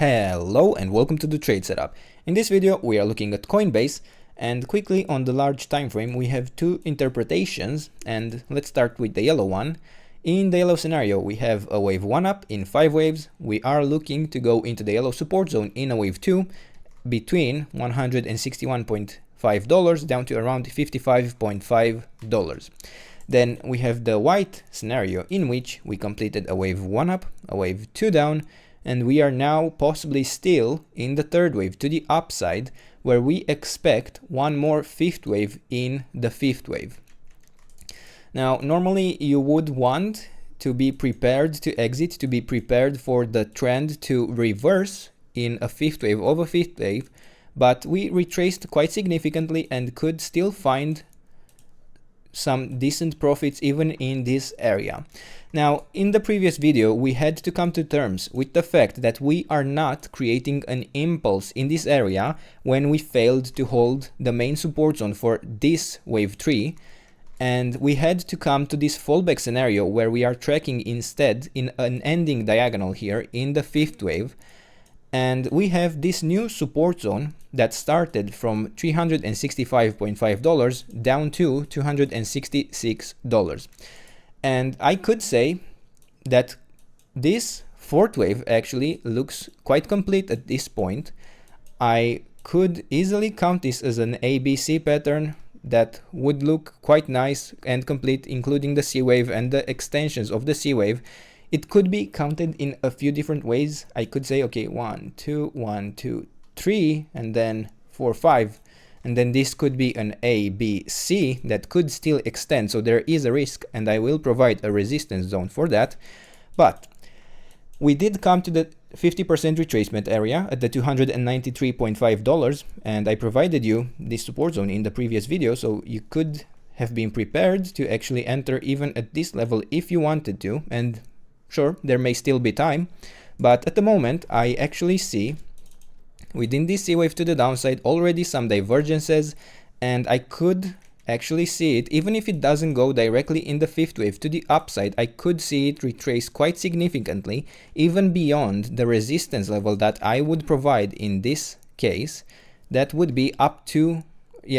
Hello and welcome to the trade setup. In this video we are looking at Coinbase, and quickly on the large time frame we have two interpretations, and let's start with the yellow one. In the yellow scenario we have a wave 1 up in 5 waves. We are looking to go into the yellow support zone in a wave 2 between $161.5 down to around $55.5. Then we have the white scenario in which we completed a wave 1 up, a wave 2 down, and we are now possibly still in the third wave to the upside, where we expect one more fifth wave in the fifth wave. Now, normally you would want to be prepared to exit, to be prepared for the trend to reverse in a fifth wave of a fifth wave, but we retraced quite significantly and could still find some decent profits even in this area. Now, in the previous video, we had to come to terms with the fact that we are not creating an impulse in this area when we failed to hold the main support zone for this wave 3. And we had to come to this fallback scenario where we are tracking instead in an ending diagonal here in the fifth wave. And we have this new support zone that started from $365.5 down to $266. And I could say that this fourth wave actually looks quite complete at this point. I could easily count this as an ABC pattern that would look quite nice and complete, including the C wave and the extensions of the C wave. It could be counted in a few different ways. I could say, okay, 1, 2, 1, 2, 3, and then 4, 5. And then this could be an A, B, C that could still extend. So there is a risk, and I will provide a resistance zone for that. But we did come to the 50% retracement area at the $293.5, and I provided you this support zone in the previous video, so you could have been prepared to actually enter even at this level if you wanted to. And sure, there may still be time, but at the moment I actually see within this C wave to the downside already some divergences, and I could actually see it, even if it doesn't go directly in the fifth wave to the upside, I could see it retrace quite significantly, even beyond the resistance level that I would provide in this case. That would be up to,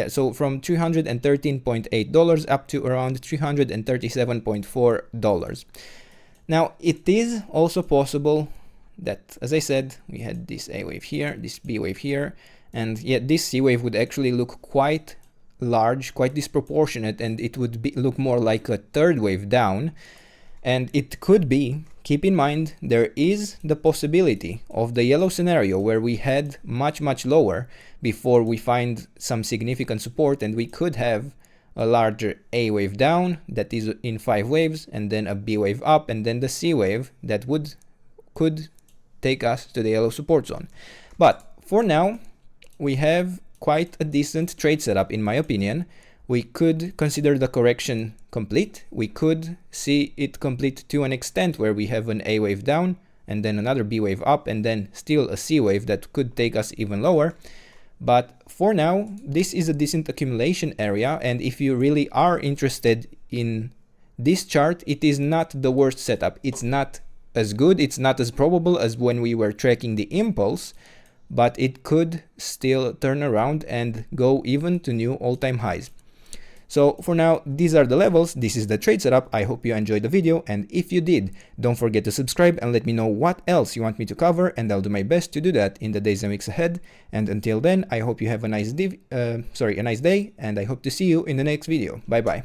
so from $313.8 up to around $337.4. Now, it is also possible that, as I said, we had this A wave here, this B wave here, and yet this C wave would actually look quite large, quite disproportionate, and it would look more like a third wave down. And it could be, keep in mind, there is the possibility of the yellow scenario where we had much lower before we find some significant support, and we could have a larger A wave down that is in 5 waves, and then a B wave up, and then the C wave that could take us to the yellow support zone. But for now, we have quite a decent trade setup in my opinion. We could consider the correction complete. We could see it complete to an extent where we have an A wave down, and then another B wave up, and then still a C wave that could take us even lower. But for now, this is a decent accumulation area, and if you really are interested in this chart, it is not the worst setup. It's not as good, it's not as probable as when we were tracking the impulse, but it could still turn around and go even to new all-time highs. So for now, these are the levels, this is the trade setup. I hope you enjoyed the video, and if you did, don't forget to subscribe and let me know what else you want me to cover, and I'll do my best to do that in the days and weeks ahead. And until then, I hope you have a nice day, and I hope to see you in the next video. Bye bye.